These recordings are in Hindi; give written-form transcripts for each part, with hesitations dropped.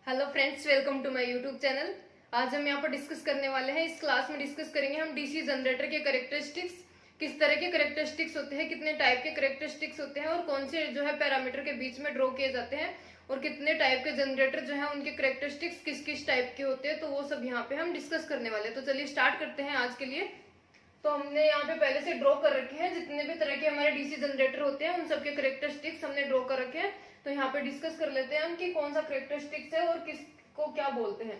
Hello friends, welcome to my YouTube channel. आज हम यहाँ पर डिस्कस करने वाले हैं। इस क्लास में डिस्कस करेंगे हम डीसी जनरेटर के कैरेक्टरिस्टिक्स, किस तरह के कैरेक्टरिस्टिक्स होते हैं, कितने टाइप के कैरेक्टरिस्टिक्स होते हैं और कौन से जो है पैरामीटर के बीच में ड्रॉ किए जाते हैं और कितने टाइप के जनरेटर जो है उनके कैरेक्टरिस्टिक्स किस किस टाइप के होते हैं, तो वो सब यहाँ पे हम डिस्कस करने वाले हैं। तो चलिए स्टार्ट करते हैं आज के लिए। तो हमने यहाँ पे पहले से ड्रॉ कर रखे हैं जितने भी तरह के हमारे डीसी जनरेटर होते हैं उन सबके कैरेक्टरिस्टिक्स हमने ड्रॉ कर रखे हैं। तो यहाँ पे डिस्कस कर लेते हैं हम कि कौन सा कैरेक्टरिस्टिक्स है और किसको क्या बोलते हैं।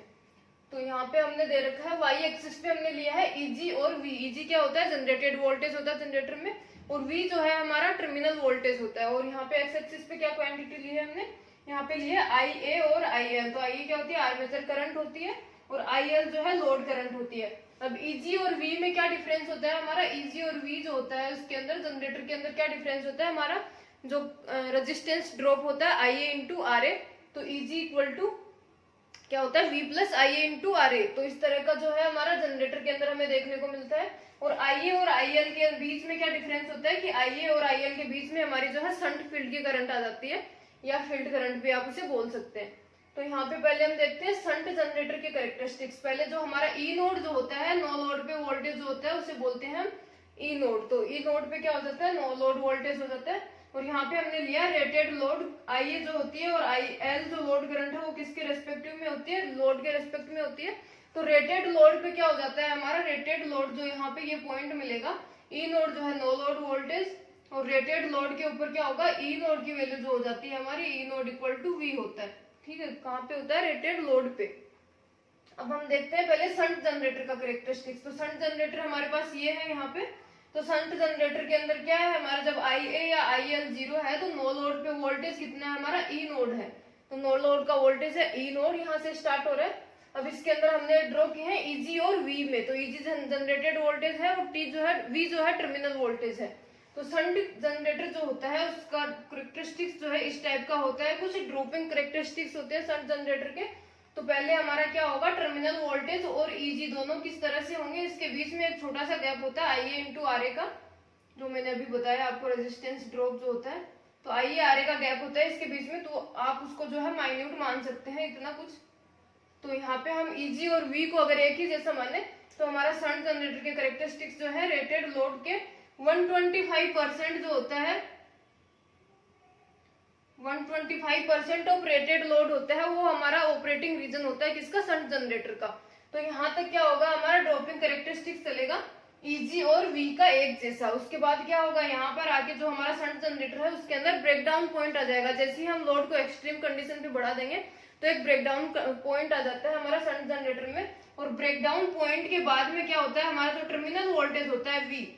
तो यहाँ पे हमने दे रखा है वाई एक्सिस पे हमने लिया है ईजी और वी। ईजी क्या होता है? जनरेटेड वोल्टेज होता है जनरेटर में, और वी जो है हमारा टर्मिनल वोल्टेज होता है। और यहाँ पे एक्स एक्सिस पे क्या क्वांटिटी ली है हमने? यहाँ पे ली है आई ए और आई एल। तो आई ए क्या होती है? आर्मेचर करंट होती है, और आई एल जो है लोड करंट होती है। अब ईजी और वी में क्या डिफरेंस होता है हमारा? ईजी और वी जो होता है उसके अंदर, जनरेटर के अंदर क्या डिफरेंस होता है हमारा? जो रेजिस्टेंस ड्रॉप होता है आई ए इंटू आर ए, तो ईजी इक्वल टू क्या होता है? V plus I A into R A. तो इस तरह का जो है हमारा जनरेटर के अंदर हमें देखने को मिलता है। और आई ए और आई एल के बीच में क्या डिफरेंस होता है कि आई ए और आई एल के बीच में हमारी जो है शंट फील्ड की करंट आ जाती है, या फील्ड करंट भी आप उसे बोल सकते हैं। तो यहाँ पे पहले हम देखते हैं शंट जनरेटर के कैरेक्टरिस्टिक्स। पहले जो हमारा ई नोड जो होता है, नो लोड पे वोल्टेज जो होता है उसे बोलते हैं हम ई नोड। तो ई नोड पे क्या हो जाता है? नो लोड वोल्टेज हो जाता है। और यहाँ पे हमने लिया रेटेड लोड आई ए जो होती है, और आई एल जो लोड करंट है वो किसके रेस्पेक्टिव में होती है? लोड के रेस्पेक्ट में होती है। तो रेटेड लोड पे क्या हो जाता है हमारा? रेटेड लोड जो यहाँ पे ये पॉइंट मिलेगा, ई नोड जो है नो लोड वोल्टेज, और रेटेड लोड के ऊपर क्या होगा? ई नोड की वैल्यू जो हो जाती है हमारी, E node equal to V होता है। ठीक है, कहाँ पे होता है? रेटेड लोड पे। अब हम देखते हैं पहले शंट जनरेटर का कैरेक्टरिस्टिक्स। तो शंट जनरेटर हमारे पास ये है यहाँ पे। तो शंट जनरेटर के अंदर क्या है हमारा? जब आई ए या आई एल जीरो है तो नो लोड पे वोल्टेज कितना है हमारा? ई नोड है। तो नो लोड का वोल्टेज है ई नोड, यहाँ से स्टार्ट हो रहा है। अब इसके अंदर हमने ड्रॉ किए हैं ईजी और वी में। तो ईजी जनरेटेड वोल्टेज है और टी जो है, वी जो है टर्मिनल वोल्टेज है। तो शंट जनरेटर जो होता है उसका कैरेक्टरिस्टिक्स जो है इस टाइप का होता है। कुछ ड्रॉपिंग कैरेक्टरिस्टिक्स होते हैं शंट जनरेटर के। तो पहले हमारा क्या होगा? टर्मिनल वोल्टेज और ईजी दोनों किस तरह से होंगे? इसके बीच में एक छोटा सा गैप होता है आई ए इंटू आर ए का, जो मैंने अभी बताया आपको, रेजिस्टेंस ड्रॉप जो होता है। तो आई ए आर ए का गैप होता है इसके बीच में। तो आप उसको जो है माइन्यूट मान सकते हैं, इतना कुछ। तो यहाँ पे हम ईजी और वी को अगर एक ही जैसा माने तो हमारा शंट जनरेटर के कैरेक्टरिस्टिक्स जो है रेटेड लोड के 125% जो होता है, 125% ऑफ रेटेड लोड होता है, वो हमारा ऑपरेटिंग रीजन होता है किसका? शंट जनरेटर का। तो यहाँ तक क्या होगा हमारा? ड्रॉपिंग कैरेक्टरिस्टिक्स चलेगा ईजी और वी का एक जैसा। उसके बाद क्या होगा? यहाँ पर आके जो हमारा शंट जनरेटर है उसके अंदर ब्रेकडाउन पॉइंट आ जाएगा। जैसे ही हम लोड को एक्सट्रीम कंडीशन पे बढ़ा देंगे तो एक ब्रेकडाउन पॉइंट आ जाता है हमारा शंट जनरेटर में। और ब्रेकडाउन पॉइंट के बाद में क्या होता है हमारा? जो टर्मिनल वोल्टेज होता है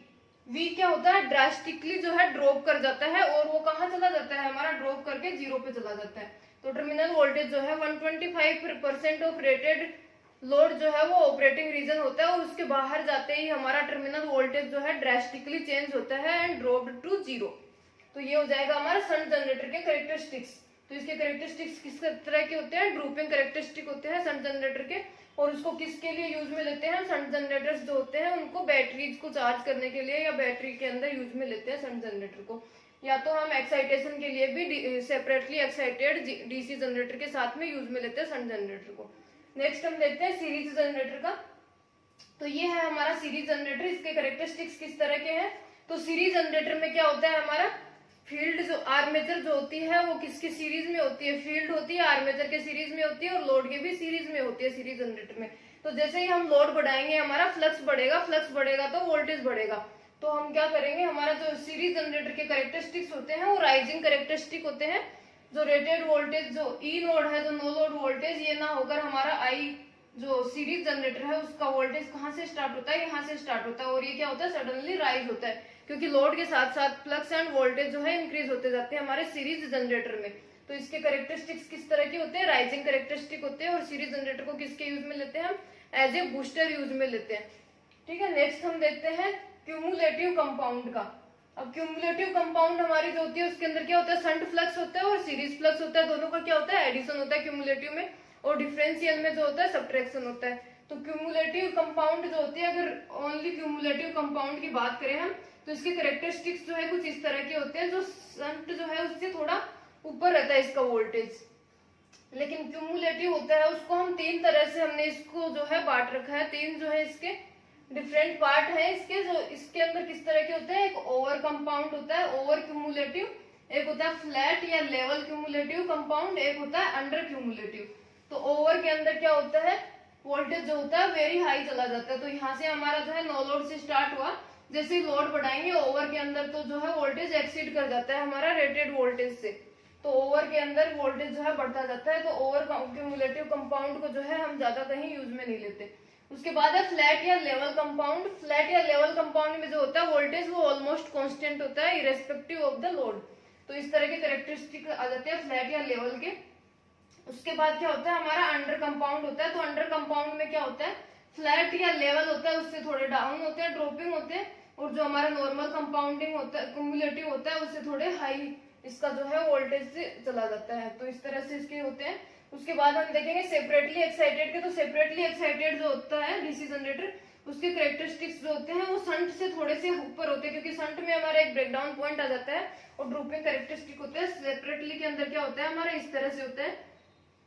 वी क्या होता है? ड्रास्टिकली जो है ड्रॉप कर जाता है, और वो कहाँ चला जाता है हमारा? ड्रॉप करके जीरो पे चला जाता है। तो टर्मिनल वोल्टेज जो है 125% ऑफ रेटेड लोड जो है वो ऑपरेटिंग रीजन होता है, और उसके बाहर जाते ही हमारा टर्मिनल वोल्टेज जो है ड्रास्टिकली चेंज होता है एंड ड्रॉप्ड टू जीरो। तो ये हो जाएगा हमारा शंट जनरेटर के कैरेक्टरिस्टिक्स। तो इसके कैरेक्टरिस्टिक्स किस तरह के होते हैं? ड्रूपिंग कैरेक्टरिस्टिक होते हैं शंट जनरेटर के। और उसको किसके लिए यूज में लेते हैं? शंट जनरेटर्स जो होते हैं उनको बैटरीज को चार्ज करने के लिए या बैटरी के अंदर यूज में लेते हैं शंट जनरेटर को। या तो हम एक्साइटेशन के लिए भी सेपरेटली एक्साइटेड डीसी जनरेटर के साथ में यूज में लेते हैं शंट जनरेटर को। नेक्स्ट हम देखते हैं सीरीज जनरेटर का। तो ये है हमारा सीरीज जनरेटर। इसके कैरेक्टरिस्टिक्स किस तरह के हैं? तो सीरीज जनरेटर में क्या होता है हमारा? फील्ड जो आर्मेचर जो होती है वो किसकी सीरीज में होती है? फील्ड होती है आर्मेचर के सीरीज में होती है, और लोड के भी सीरीज में होती है सीरीज जनरेटर में। तो जैसे ही हम लोड बढ़ाएंगे हमारा फ्लक्स बढ़ेगा, फ्लक्स बढ़ेगा तो वोल्टेज बढ़ेगा। तो हम क्या करेंगे? हमारा जो सीरीज जनरेटर के कैरेक्टरिस्टिक्स होते हैं वो राइजिंग कैरेक्टरिस्टिक होते हैं। जो रेटेड वोल्टेज जो ई नोड है, जो नो लोड वोल्टेज, ये ना होकर हमारा आई जो सीरीज जनरेटर है उसका वोल्टेज कहाँ से स्टार्ट होता है? यहाँ से स्टार्ट होता है। और ये क्या होता है? सडनली राइज होता है, क्योंकि लोड के साथ साथ फ्लक्स एंड वोल्टेज जो है इंक्रीज होते जाते हैं हमारे सीरीज जनरेटर में। तो इसके कैरेक्टरिस्टिक्स किस तरह के होते हैं? राइजिंग कैरेक्टरिस्टिक होते हैं। और सीरीज जनरेटर को किसके यूज में लेते हैं हम? एज ए बूस्टर यूज में लेते हैं। ठीक है, नेक्स्ट हम देखते हैं क्यूमुलेटिव कंपाउंड का। अब क्यूमुलेटिव कंपाउंड हमारी जो होती है उसके अंदर क्या होता है? शंट फ्लक्स होता है और सीरीज फ्लक्स होता है। दोनों का क्या होता है? एडिशन होता है क्यूमुलेटिव में, और डिफरेंशियल में जो होता है सब्ट्रैक्शन होता है। तो क्यूमुलेटिव कंपाउंड जो होती है, अगर ओनली क्यूमुलेटिव कंपाउंड की बात करें हम, तो इसके कैरेक्टरिस्टिक्स जो है कुछ इस तरह के होते हैं। जो शंट जो है उससे थोड़ा ऊपर रहता है इसका वोल्टेज, लेकिन क्यूमुलेटिव होता है उसको हम तीन तरह से हमने इसको जो है बांट रखा है। तीन जो है इसके डिफरेंट पार्ट है इसके, जो इसके अंदर किस तरह के होते हैं। एक ओवर कंपाउंड होता है, ओवर क्यूमुलेटिव, एक होता है फ्लैट या लेवल क्यूमुलेटिव कंपाउंड, एक होता है अंडर क्यूमुलेटिव। तो ओवर के अंदर क्या होता है, वोल्टेज जो होता है वेरी हाई चला जाता है। तो यहाँ से हमारा जो है नो लोड से स्टार्ट हुआ, जैसे ही लोड बढ़ाएंगे ओवर के अंदर तो जो है वोल्टेज एक्सीड कर जाता है हमारा रेटेड वोल्टेज से। तो ओवर के अंदर वोल्टेज जो है बढ़ता जाता है। तो ओवर क्यूमुलेटिव कंपाउंड को जो है हम ज्यादा कहीं यूज में नहीं लेते। उसके बाद है फ्लैट या लेवल कंपाउंड। फ्लैट या लेवल कंपाउंड में जो होता है वोल्टेज वो ऑलमोस्ट कांस्टेंट होता है इरेस्पेक्टिव ऑफ द लोड। तो इस तरह के कैरेक्टरिस्टिक आ जाते हैं फ्लैट या लेवल के। उसके बाद क्या होता है हमारा अंडर कंपाउंड होता है। तो अंडर कंपाउंड में क्या होता है, फ्लैट या लेवल होता है उससे थोड़े डाउन होते हैं, ड्रॉपिंग होते हैं, और जो हमारा नॉर्मल कंपाउंडिंग होता है क्यूमुलेटिव होता है उससे थोड़े हाई इसका जो है वोल्टेज से चला जाता है। तो इस तरह से इसके होते हैं। उसके बाद हम देखेंगे सेपरेटली एक्साइटेड के। तो सेपरेटली एक्साइटेड जो होता है डीसी जनरेटर, उसके कैरेक्टरिस्टिक्स जो होते हैं वो संट से थोड़े से ऊपर होते हैं, क्योंकि संट में हमारा एक ब्रेकडाउन पॉइंट आ जाता है और ड्रॉपिंग कैरेक्टरिस्टिक होते हैं। सेपरेटली के अंदर क्या होता है हमारा इस तरह से होता है,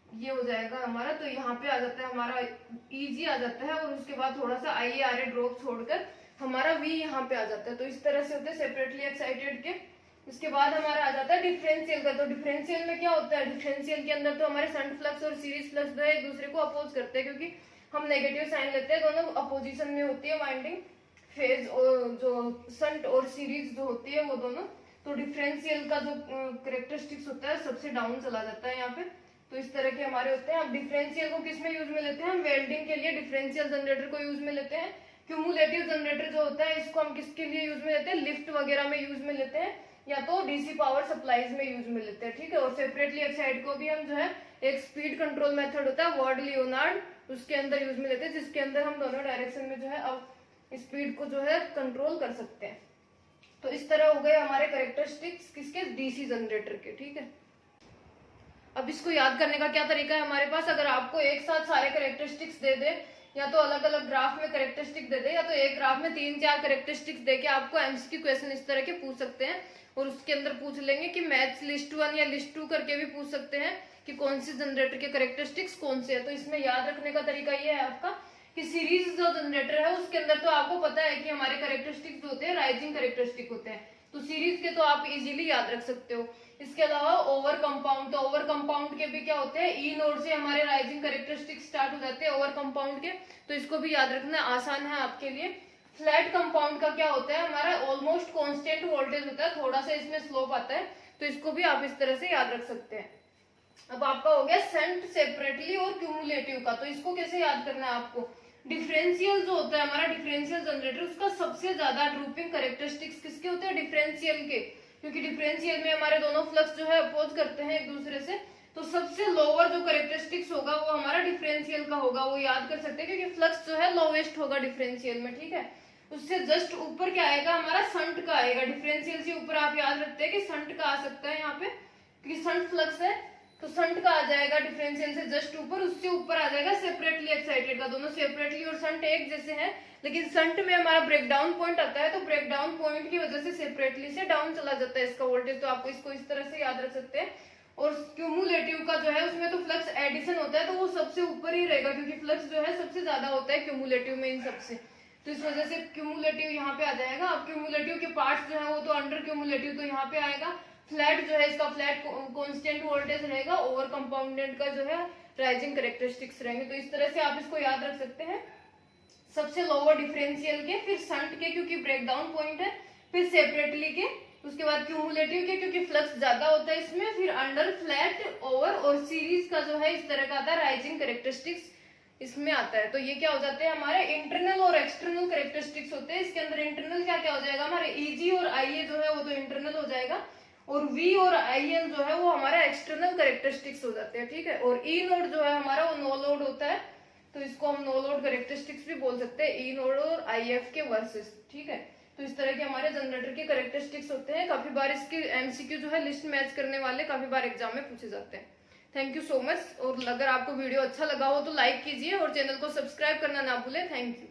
ये हो जाएगा हमारा। तो यहाँ पे आ जाता है हमारा ईजी आ जाता है, और उसके बाद थोड़ा सा आई आर ए ड्रॉप छोड़कर हमारा वी यहाँ पे आ जाता है। तो इस तरह से होते हैं सेपरेटली एक्साइटेड के। इसके बाद हमारा आ जाता है डिफरेंशियल का। तो डिफरेंशियल में क्या होता है, डिफरेंशियल के अंदर तो हमारे शंट फ्लक्स और सीरीज फ्लक्स जो है एक दूसरे को अपोज करते हैं, क्योंकि हम नेगेटिव साइन लेते हैं, दोनों अपोजिशन में होती है वाइंडिंग फेज, और जो शंट और सीरीज जो होती है वो दोनों। तो डिफरेंशियल का जो करेक्टरिस्टिक्स होता है सबसे डाउन चला जाता है यहाँ पे। तो इस तरह के हमारे होते हैं। अब डिफरेंशियल को किस में यूज में लेते हैं, हम वेल्डिंग के लिए डिफरेंशियल जनरेटर को यूज में लेते हैं। क्यूमुलेटिव जनरेटर जो होता है इसको हम किसके लिए यूज में लेते हैं, लिफ्ट वगैरह में यूज में लेते हैं, या तो डीसी पावर सप्लाईज में यूज में लेते हैं, ठीक है। और सेपरेटली एक्साइड को भी हम जो है एक स्पीड कंट्रोल मेथड होता है वर्ड लियोनार्ड, उसके अंदर यूज में लेते हैं, जिसके अंदर हम दोनों डायरेक्शन में जो है अब स्पीड को जो है कंट्रोल कर सकते हैं। तो इस तरह हो गए हमारे कैरेक्टरिस्टिक्स किसके, डीसी जनरेटर के, ठीक है। अब इसको याद करने का क्या तरीका है हमारे पास, अगर आपको एक साथ सारे कैरेक्टरिस्टिक्स दे दे, या तो अलग अलग ग्राफ में कैरेक्टरिस्टिक दे दे, या तो एक ग्राफ में 3-4 कैरेक्टरिस्टिक्स देके आपको एमसीक्यू क्वेश्चन इस तरह के पूछ सकते हैं। और उसके अंदर पूछ लेंगे कि मैच लिस्ट 1 या लिस्ट 2 करके भी पूछ सकते हैं कि कौन से जनरेटर के कैरेक्टरिस्टिक्स कौन से है। तो इसमें याद रखने का तरीका ये है आपका कि सीरीज जो जनरेटर है उसके अंदर तो आपको पता है कि हमारे कैरेक्टरिस्टिक्स जो होते हैं राइजिंग कैरेक्टरिस्टिक होते हैं, तो सीरीज के तो आप इजीली याद रख सकते हो। इसके अलावा ओवर कंपाउंड, तो ओवर कंपाउंड के भी क्या होते हैं, ई नोड से हमारे राइजिंग कैरेक्टरिस्टिक स्टार्ट हो जाते हैं ओवर कंपाउंड के, तो इसको भी याद रखना आसान है आपके लिए। फ्लैट कंपाउंड का क्या होता है, हमारा ऑलमोस्ट कांस्टेंट वोल्टेज होता है, थोड़ा सा इसमें स्लोप आता है, तो इसको भी आप इस तरह से याद रख सकते हैं। अब आपका हो गया सेंट सेपरेटली और क्यूमुलेटिव का। तो इसको कैसे याद करना है आपको, डिफरेंशियल जो होता है हमारा डिफरेंशियल जनरेटर, उसका सबसे ज्यादा ड्रूपिंग कैरेक्टरिस्टिक्स किसके होते हैं, डिफरेंशियल के, क्योंकि डिफरेंशियल में हमारे दोनों फ्लक्स जो है अपोज करते हैं एक दूसरे से। तो सबसे लोअर जो कैरेक्टरिस्टिक्स होगा वो हमारा डिफरेंशियल का होगा, वो याद कर सकते हैं, क्योंकि फ्लक्स जो है लोवेस्ट होगा डिफरेंशियल में, ठीक है। उससे जस्ट ऊपर क्या आएगा हमारा संट का आएगा, डिफरेंशियल से ऊपर आप याद रखते हैं कि संट का आ सकता है यहाँ पे, क्योंकि संट फ्लक्स है तो संट का आ जाएगा डिफरेंशियल से जस्ट ऊपर। उससे ऊपर आ जाएगा सेपरेटली एक्साइटेड का। दोनों सेपरेटली और संट एक जैसे हैं, लेकिन संट में हमारा ब्रेकडाउन पॉइंट आता है, तो ब्रेकडाउन पॉइंट की वजह से सेपरेटली से डाउन चला जाता है इसका वोल्टेज। तो आपको इसको इस तरह से याद रख सकते हैं। और क्यूमुलेटिव का जो है उसमें तो फ्लक्स एडिशन होता है, तो वो सबसे ऊपर ही रहेगा, क्योंकि फ्लक्स जो है सबसे ज्यादा होता है क्यूमुलेटिव में इन सबसे, तो इस वजह से क्यूमुलेटिव यहाँ पे आ जाएगा। अब क्यूमुलेटिव के पार्ट्स जो है वो तो अंडर क्यूमुलेटिव, तो यहाँ पे आएगा। फ्लैट जो है इसका फ्लैट कांस्टेंट वोल्टेज रहेगा, ओवर कंपाउंडेड का जो है राइजिंग कैरेक्टरिस्टिक्स रहेंगे। तो इस तरह से आप इसको याद रख सकते हैं। सबसे लोअर डिफरेंशियल के, फिर संट के क्योंकि ब्रेकडाउन पॉइंट है, फिर सेपरेटली के, उसके बाद क्यूमुलेटिव के क्योंकि फ्लक्स ज्यादा होता है इसमें, फिर अंडर, फ्लैट, ओवर और सीरीज का जो है इस तरह का आता है राइजिंग कैरेक्टरिस्टिक्स इसमें आता है। तो ये क्या हो जाते हैं हमारे इंटरनल और एक्सटर्नल कैरेक्टरिस्टिक्स होते हैं। इसके अंदर इंटरनल क्या क्या हो जाएगा हमारे ईजी और आईए जो है वो तो इंटरनल हो जाएगा, और वी और आईएल जो है वो हमारा एक्सटर्नल कैरेक्टरिस्टिक्स हो जाते हैं, ठीक है। और ई नोड जो है हमारा वो नो लोड होता है, तो इसको हम नो लोड कैरेक्टरिस्टिक्स भी बोल सकते हैं, ई नोड और आईएफ के वर्सेस, ठीक है। तो इस तरह के हमारे जनरेटर के कैरेक्टरिस्टिक्स होते हैं। काफी बार इसके एमसीक्यू जो है लिस्ट मैच करने वाले काफी बार एग्जाम में पूछे जाते हैं। Thank you so much. और अगर आपको वीडियो अच्छा लगा हो तो लाइक कीजिए और चैनल को सब्सक्राइब करना ना भूलें। Thank you.